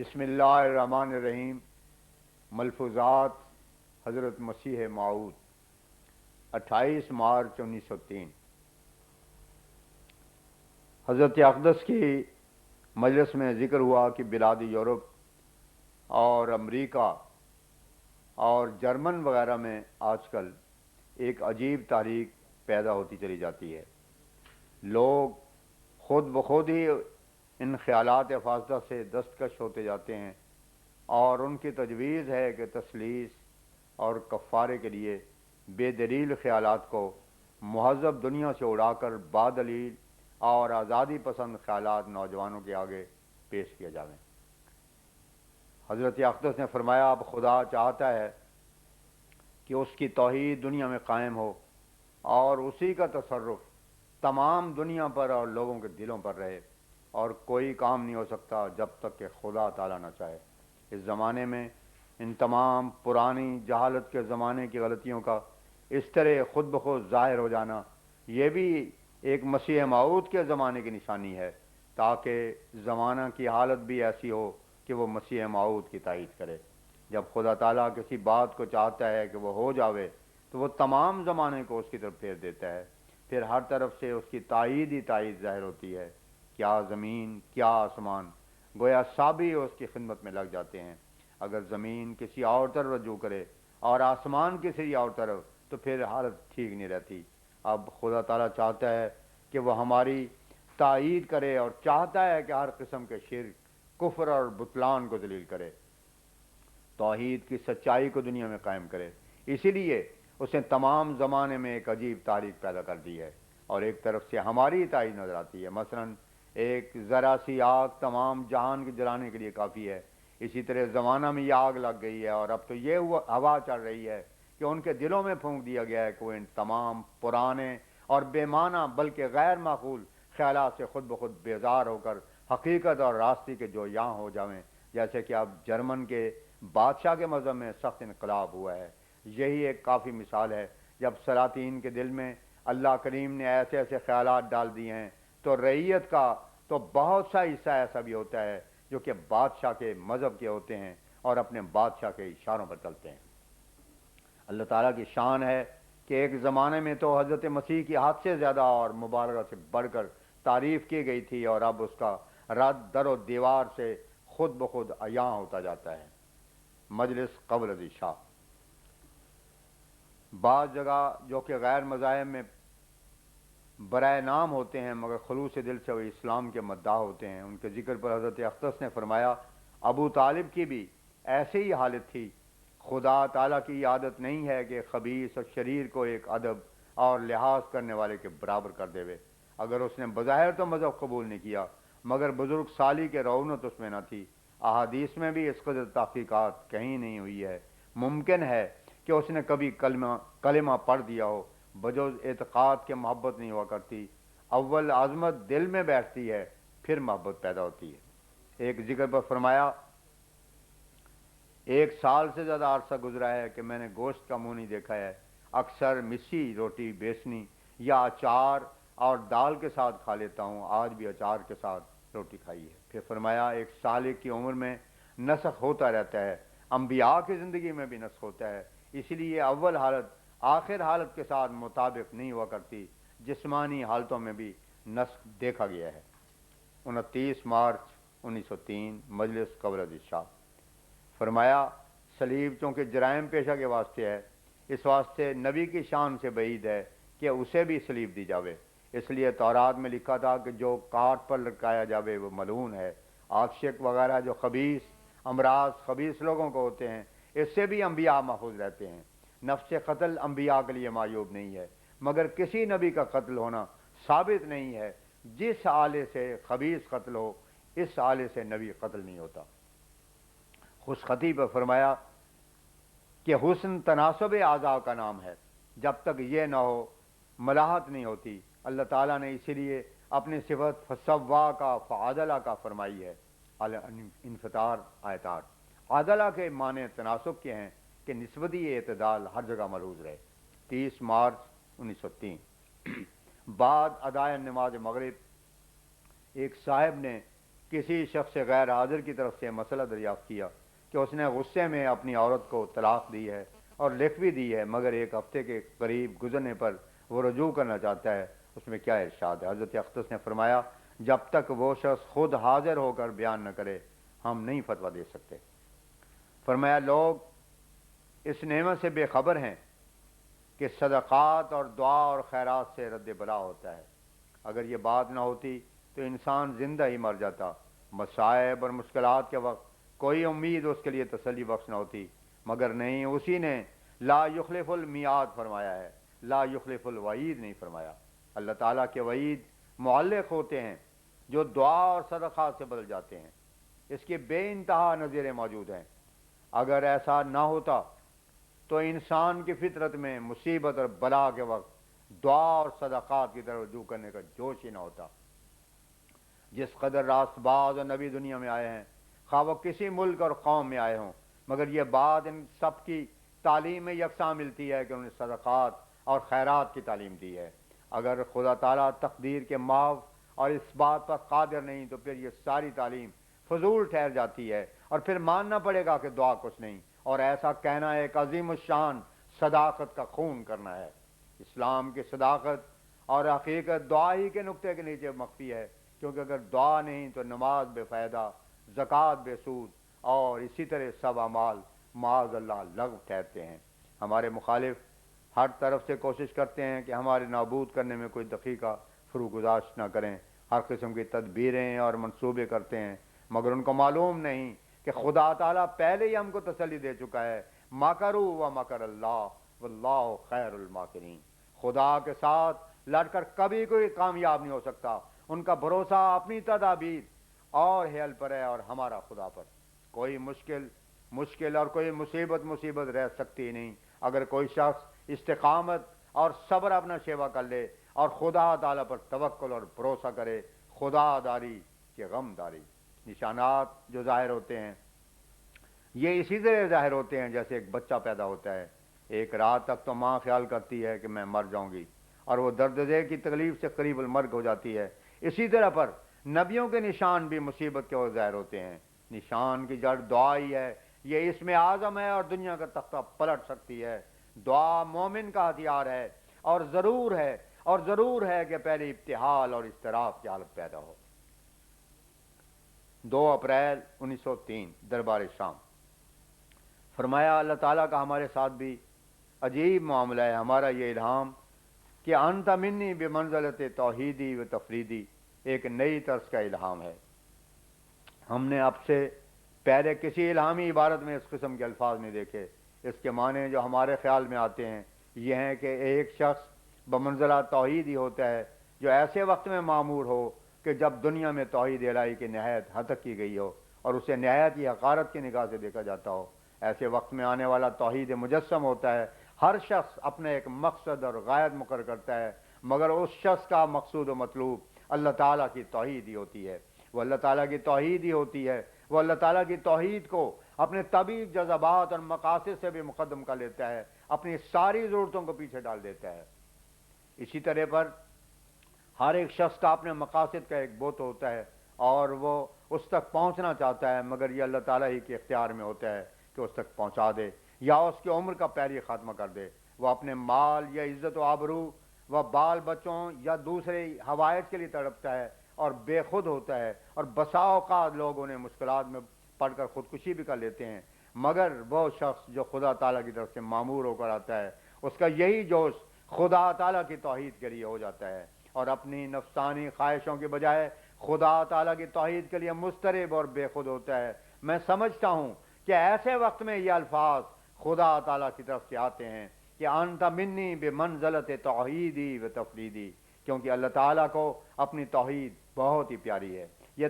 بسم اللہ الرحمن الرحیم۔ ملفوظات حضرت مسیح موعود 28 مارچ 1903۔ حضرت اقدس کی مجلس میں ذکر ہوا کہ بلاد یورپ اور امریکہ اور جرمن وغیرہ میں آج کل ایک عجیب تحریک پیدا ہوتی چلی جاتی ہے۔ لوگ خود بخود ہی ان خیالات فاسدہ سے دستکش ہوتے جاتے ہیں، اور ان کی تجویز ہے کہ تثلیث اور کفارے کے لیے بے دلیل خیالات کو مہذب دنیا سے اڑا کر بادلیل اور آزادی پسند خیالات نوجوانوں کے آگے پیش کیا جائیں۔ حضرت اقدس نے فرمایا، اب خدا چاہتا ہے کہ اس کی توحید دنیا میں قائم ہو اور اسی کا تصرف تمام دنیا پر اور لوگوں کے دلوں پر رہے، اور کوئی کام نہیں ہو سکتا جب تک کہ خدا تعالیٰ نہ چاہے۔ اس زمانے میں ان تمام پرانی جہالت کے زمانے کی غلطیوں کا اس طرح خود بخود ظاہر ہو جانا، یہ بھی ایک مسیح موعود کے زمانے کی نشانی ہے، تاکہ زمانہ کی حالت بھی ایسی ہو کہ وہ مسیح موعود کی تائید کرے۔ جب خدا تعالیٰ کسی بات کو چاہتا ہے کہ وہ ہو جاوے تو وہ تمام زمانے کو اس کی طرف پھیر دیتا ہے، پھر ہر طرف سے اس کی تائید ہی تائید ظاہر ہوتی ہے۔ کیا زمین کیا آسمان، گویا سابی اس کی خدمت میں لگ جاتے ہیں۔ اگر زمین کسی اور طرف رجوع کرے اور آسمان کسی اور طرف، تو پھر حالت ٹھیک نہیں رہتی۔ اب خدا تعالیٰ چاہتا ہے کہ وہ ہماری تائید کرے، اور چاہتا ہے کہ ہر قسم کے شرک، کفر اور بطلان کو ذلیل کرے، توحید کی سچائی کو دنیا میں قائم کرے۔ اسی لیے اس نے تمام زمانے میں ایک عجیب تاریخ پیدا کر دی ہے، اور ایک طرف سے ہماری تائید نظر آتی ہے۔ مثلاً ایک ذرا سی آگ تمام جہان کے جلانے کے لیے کافی ہے۔ اسی طرح زمانہ میں یہ آگ لگ گئی ہے، اور اب تو یہ ہوا چل رہی ہے کہ ان کے دلوں میں پھونک دیا گیا ہے کہ وہ ان تمام پرانے اور بے معنی بلکہ غیر معقول خیالات سے خود بخود بیزار ہو کر حقیقت اور راستے کے جو یہاں ہو جائیں۔ جیسے کہ اب جرمن کے بادشاہ کے مذہب میں سخت انقلاب ہوا ہے۔ یہی ایک کافی مثال ہے۔ جب سلاطین کے دل میں اللہ کریم نے ایسے ایسے خیالات ڈال دیے ہیں، تو رعیت کا تو بہت سا حصہ ایسا بھی ہوتا ہے جو کہ بادشاہ کے مذہب کے ہوتے ہیں اور اپنے بادشاہ کے اشاروں پر چلتے ہیں۔ اللہ تعالیٰ کی شان ہے کہ ایک زمانے میں تو حضرت مسیح کی حد سے زیادہ اور مبالغہ سے بڑھ کر تعریف کی گئی تھی، اور اب اس کا رد در و دیوار سے خود بخود عیاں ہوتا جاتا ہے۔ مجلس قبل از عشاء۔ بعض جگہ جو کہ غیر مذاہب میں برائے نام ہوتے ہیں مگر خلوص دل سے وہ اسلام کے مداح ہوتے ہیں، ان کے ذکر پر حضرت اقدس نے فرمایا، ابو طالب کی بھی ایسی ہی حالت تھی۔ خدا تعالیٰ کی عادت نہیں ہے کہ خبیث اور شریر کو ایک ادب اور لحاظ کرنے والے کے برابر کر دے۔ اگر اس نے بظاہر تو مذہب قبول نہیں کیا، مگر بزرگ سالی کے رونت اس میں نہ تھی۔ احادیث میں بھی اس قدر تحقیقات کہیں نہیں ہوئی ہے۔ ممکن ہے کہ اس نے کبھی کلمہ پڑھ دیا ہو، بجوز اعتقاد کے محبت نہیں ہوا کرتی۔ اول عظمت دل میں بیٹھتی ہے، پھر محبت پیدا ہوتی ہے۔ ایک ذکر پر فرمایا، 1 سال سے زیادہ عرصہ گزرا ہے کہ میں نے گوشت کا منہ نہیں دیکھا ہے، اکثر مسی روٹی بیسنی یا اچار اور دال کے ساتھ کھا لیتا ہوں، آج بھی اچار کے ساتھ روٹی کھائی ہے۔ پھر فرمایا، 1 سال کی عمر میں نسخ ہوتا رہتا ہے، انبیاء کی زندگی میں بھی نسخ ہوتا ہے، اس لیے اول حالت آخر حالت کے ساتھ مطابق نہیں ہوا کرتی۔ جسمانی حالتوں میں بھی نسخ دیکھا گیا ہے۔ 29 مارچ 1903، مجلس قبل از عشاء۔ فرمایا، صلیب چونکہ جرائم پیشہ کے واسطے ہے، اس واسطے نبی کی شان سے بعید ہے کہ اسے بھی صلیب دی جاوے۔ اس لیے تورات میں لکھا تھا کہ جو کاٹ پر لٹکایا جاوے وہ ملعون ہے۔ عاشق وغیرہ جو خبیث امراض خبیث لوگوں کو ہوتے ہیں، اس سے بھی انبیاء محفوظ رہتے ہیں۔ نفس قتل انبیاء کے لیے معیوب نہیں ہے، مگر کسی نبی کا قتل ہونا ثابت نہیں ہے۔ جس آلے سے خبیث قتل ہو، اس آلے سے نبی قتل نہیں ہوتا۔ خوشخطی پر فرمایا کہ حسن تناسب اعضاء کا نام ہے، جب تک یہ نہ ہو ملاحت نہیں ہوتی۔ اللہ تعالیٰ نے اسی لیے اپنی صفت فسوا کا فعدلہ کا فرمائی ہے۔ الانفطار آیت 8۔ عدلہ کے معنی تناسب کے ہیں کہ نسبتی اعتدال ہر جگہ ملحوظ رہے۔ 30 مارچ 1903۔ بعد ادائے نماز مغرب ایک صاحب نے کسی شخص غیر حاضر کی طرف سے مسئلہ دریافت کیا کہ اس نے غصے میں اپنی عورت کو طلاق دی ہے اور لکھ بھی دی ہے، مگر ایک ہفتے کے قریب گزرنے پر وہ رجوع کرنا چاہتا ہے، اس میں کیا ارشاد ہے؟ حضرت اختص نے فرمایا جب تک وہ شخص خود حاضر ہو کر بیان نہ کرے ہم نہیں فتویٰ دے سکتے۔ فرمایا لوگ اس نعمت سے بے خبر ہیں کہ صدقات اور دعا اور خیرات سے رد بلا ہوتا ہے۔ اگر یہ بات نہ ہوتی تو انسان زندہ ہی مر جاتا۔ مصائب اور مشکلات کے وقت کوئی امید اس کے لیے تسلی بخش نہ ہوتی، مگر نہیں، اسی نے لا یخلف المیعاد فرمایا ہے، لا یخلف الوعید نہیں فرمایا۔ اللہ تعالیٰ کے وعید معلق ہوتے ہیں جو دعا اور صدقات سے بدل جاتے ہیں۔ اس کی بے انتہا نظیریں موجود ہیں۔ اگر ایسا نہ ہوتا تو انسان کی فطرت میں مصیبت اور بلا کے وقت دعا اور صدقات کی طرف رجوع کرنے کا جوش ہی نہ ہوتا۔ جس قدر راست باز اور نبی دنیا میں آئے ہیں، خواہ وہ کسی ملک اور قوم میں آئے ہوں، مگر یہ بات ان سب کی تعلیم میں یکساں ملتی ہے کہ انہوں نے صدقات اور خیرات کی تعلیم دی ہے۔ اگر خدا تعالیٰ تقدیر کے معاف اور اس بات پر قادر نہیں تو پھر یہ ساری تعلیم فضول ٹھہر جاتی ہے، اور پھر ماننا پڑے گا کہ دعا کچھ نہیں، اور ایسا کہنا ایک عظیم الشان صداقت کا خون کرنا ہے۔ اسلام کی صداقت اور حقیقت دعا ہی کے نقطے کے نیچے مخفی ہے، کیونکہ اگر دعا نہیں تو نماز بے فائدہ، زکوٰۃ بے سود، اور اسی طرح سب اعمال معاذ اللہ لغو ٹھہرتے ہیں۔ ہمارے مخالف ہر طرف سے کوشش کرتے ہیں کہ ہمارے نابود کرنے میں کوئی دقیقہ فروگزاشت نہ کریں، ہر قسم کی تدبیریں اور منصوبے کرتے ہیں، مگر ان کو معلوم نہیں کہ خدا تعالیٰ پہلے ہی ہم کو تسلی دے چکا ہے، مکروا ومکر اللہ واللہ خیر الماکرین۔ خدا کے ساتھ لڑ کر کبھی کوئی کامیاب نہیں ہو سکتا، ان کا بھروسہ اپنی تدابیر اور حیل پر ہے، اور ہمارا خدا پر کوئی مشکل اور کوئی مصیبت رہ سکتی ہی نہیں۔ اگر کوئی شخص استقامت اور صبر اپنا شیوا کر لے اور خدا تعالیٰ پر توکل اور بھروسہ کرے، خدا داری کے غم داری۔ نشانات جو ظاہر ہوتے ہیں یہ اسی طرح ظاہر ہوتے ہیں جیسے ایک بچہ پیدا ہوتا ہے۔ ایک رات تک تو ماں خیال کرتی ہے کہ میں مر جاؤں گی، اور وہ درد دے کی تکلیف سے قریب المرگ ہو جاتی ہے۔ اسی طرح پر نبیوں کے نشان بھی مصیبت کے وقت ظاہر ہوتے ہیں۔ نشان کی جڑ دعا ہی ہے، یہ اسم اعظم ہے اور دنیا کا تختہ پلٹ سکتی ہے۔ دعا مومن کا ہتھیار ہے، اور ضرور ہے کہ پہلے ابتحال اور اضطراب کی حالت پیدا ہو۔ 2 اپریل 1903 دربار شام۔ فرمایا اللہ تعالیٰ کا ہمارے ساتھ بھی عجیب معاملہ ہے۔ ہمارا یہ الہام کہ انت منی بمنزلت توحیدی و تفریدی ایک نئی طرز کا الہام ہے۔ ہم نے اب سے پہلے کسی الہامی عبارت میں اس قسم کے الفاظ نہیں دیکھے۔ اس کے معنی جو ہمارے خیال میں آتے ہیں یہ ہیں کہ ایک شخص بمنزلہ توحید ہی ہوتا ہے جو ایسے وقت میں معمور ہو کہ جب دنیا میں توحید الہی کی نہایت ہتک کی گئی ہو اور اسے نہایت ہی حقارت کی نگاہ سے دیکھا جاتا ہو۔ ایسے وقت میں آنے والا توحید مجسم ہوتا ہے۔ ہر شخص اپنا ایک مقصد اور غایت مقرر کرتا ہے، مگر اس شخص کا مقصود و مطلوب اللہ تعالیٰ کی توحید ہی ہوتی ہے۔ وہ اللہ تعالیٰ کی توحید ہی ہوتی ہے۔ وہ اللہ تعالیٰ کی توحید کو اپنے طبعی جذبات اور مقاصد سے بھی مقدم کر لیتا ہے، اپنی ساری ضرورتوں کو پیچھے ڈال دیتا ہے۔ اسی طرح پر ہر ایک شخص کا اپنے مقاصد کا ایک بت ہوتا ہے اور وہ اس تک پہنچنا چاہتا ہے، مگر یہ اللہ تعالیٰ ہی کے اختیار میں ہوتا ہے کہ اس تک پہنچا دے یا اس کی عمر کا پہلے خاتمہ کر دے۔ وہ اپنے مال یا عزت و آبرو و بال بچوں یا دوسرے حوائج کے لیے تڑپتا ہے اور بے خود ہوتا ہے، اور بسا اوقات لوگ انہیں مشکلات میں پڑھ کر خودکشی بھی کر لیتے ہیں، مگر وہ شخص جو خدا تعالیٰ کی طرف سے معمور ہو کر آتا ہے اس کا یہی جوش خدا تعالیٰ کی توحید کے لیے ہو جاتا ہے، اور اپنی نفسانی خواہشوں کے بجائے خدا تعالیٰ کی توحید کے لیے مضطرب اور بے خود ہوتا ہے۔ میں سمجھتا ہوں کہ ایسے وقت میں یہ الفاظ خدا تعالیٰ کی طرف سے آتے ہیں کہ انت منی بمنزلت توحیدی و تفریدی، کیونکہ اللہ تعالیٰ کو اپنی توحید بہت ہی پیاری ہے۔ یہ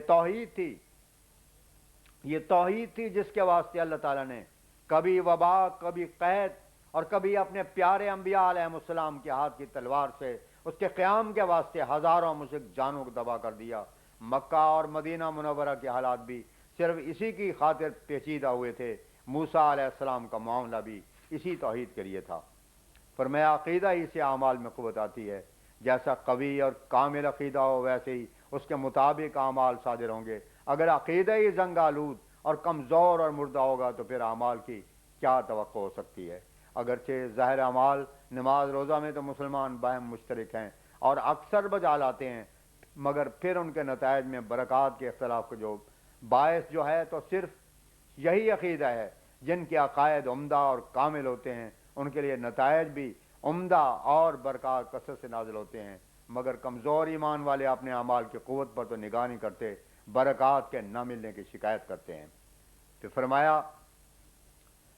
توحید تھی جس کے واسطے اللہ تعالیٰ نے کبھی وبا، کبھی قحط اور کبھی اپنے پیارے انبیاء علیہ السلام کے ہاتھ کی تلوار سے اس کے قیام کے واسطے ہزاروں مشرک جانوں کو تباہ کر دیا۔ مکہ اور مدینہ منورہ کے حالات بھی صرف اسی کی خاطر پیچیدہ ہوئے تھے۔ موسیٰ علیہ السلام کا معاملہ بھی اسی توحید کے لیے تھا۔ فرمایا عقیدہ ہی سے اعمال میں قوت آتی ہے، جیسا قوی اور کامل عقیدہ ہو ویسے ہی اس کے مطابق اعمال صادر ہوں گے۔ اگر عقیدہ ہی زنگ آلود اور کمزور اور مردہ ہوگا تو پھر اعمال کی کیا توقع ہو سکتی ہے؟ اگرچہ ظاہر اعمال نماز روزہ میں تو مسلمان باہم مشترک ہیں اور اکثر بجا لاتے ہیں، مگر پھر ان کے نتائج میں برکات کے اختلاف کو جو باعث جو ہے تو صرف یہی عقیدہ ہے۔ جن کے عقائد عمدہ اور کامل ہوتے ہیں ان کے لیے نتائج بھی عمدہ اور برکات کثرت سے نازل ہوتے ہیں، مگر کمزور ایمان والے اپنے اعمال کی قوت پر تو نگاہ نہیں کرتے، برکات کے نہ ملنے کی شکایت کرتے ہیں۔ پھر فرمایا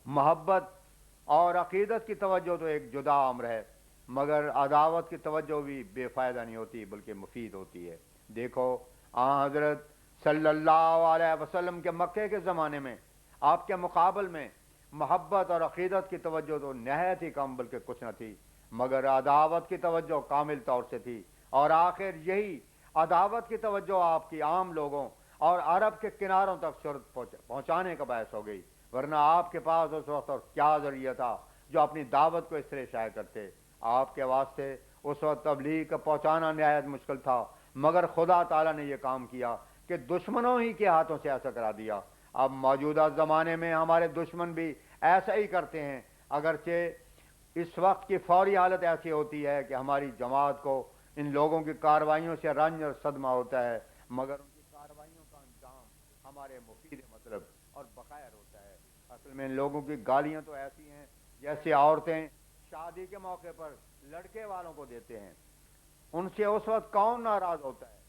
محبت اور عقیدت کی توجہ تو ایک جدا امر ہے، مگر عداوت کی توجہ بھی بے فائدہ نہیں ہوتی بلکہ مفید ہوتی ہے۔ دیکھو حضرت صلی اللہ علیہ وسلم کے مکے کے زمانے میں آپ کے مقابل میں محبت اور عقیدت کی توجہ تو نہایت ہی کم بلکہ کچھ نہ تھی، مگر عداوت کی توجہ کامل طور سے تھی، اور آخر یہی عداوت کی توجہ آپ کی عام لوگوں اور عرب کے کناروں تک شہرت پہنچانے کا باعث ہو گئی، ورنہ آپ کے پاس اس وقت اور کیا ذریعہ تھا جو اپنی دعوت کو اس طرح شائع کرتے؟ آپ کے واسطے اس وقت تبلیغ کا پہنچانا نہایت مشکل تھا، مگر خدا تعالیٰ نے یہ کام کیا کہ دشمنوں ہی کے ہاتھوں سے ایسا کرا دیا۔ اب موجودہ زمانے میں ہمارے دشمن بھی ایسا ہی کرتے ہیں، اگرچہ اس وقت کی فوری حالت ایسی ہوتی ہے کہ ہماری جماعت کو ان لوگوں کی کارروائیوں سے رنج اور صدمہ ہوتا ہے، مگر ان کی کارروائیوں کا انجام ہمارے مفید مطلب اور بخیر ہوتا ہے۔ اصل میں ان لوگوں کی گالیاں تو ایسی ہیں جیسے عورتیں شادی کے موقع پر لڑکے والوں کو دیتے ہیں، ان سے اس وقت کون ناراض ہوتا ہے؟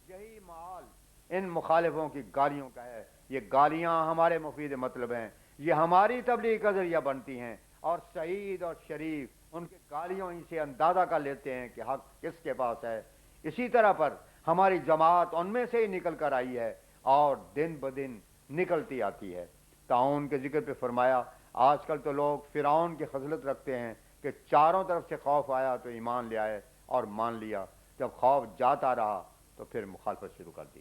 یہی محال ان مخالفوں کی گالیوں کا ہے۔ یہ گالیاں ہمارے مفید مطلب ہیں، یہ ہماری تبلیغ کا ذریعہ بنتی ہیں، اور سعید اور شریف ان کی گالیوں ہی سے اندازہ کر لیتے ہیں کہ حق کس کے پاس ہے۔ اسی طرح پر ہماری جماعت ان میں سے ہی نکل کر آئی ہے اور دن بدن نکلتی آتی ہے۔ تعاون کے ذکر پہ فرمایا آج کل تو لوگ فرعون کی خصلت رکھتے ہیں کہ چاروں طرف سے خوف آیا تو ایمان لے آئے اور مان لیا، جب خوف جاتا رہا تو پھر مخالفت شروع کر دی۔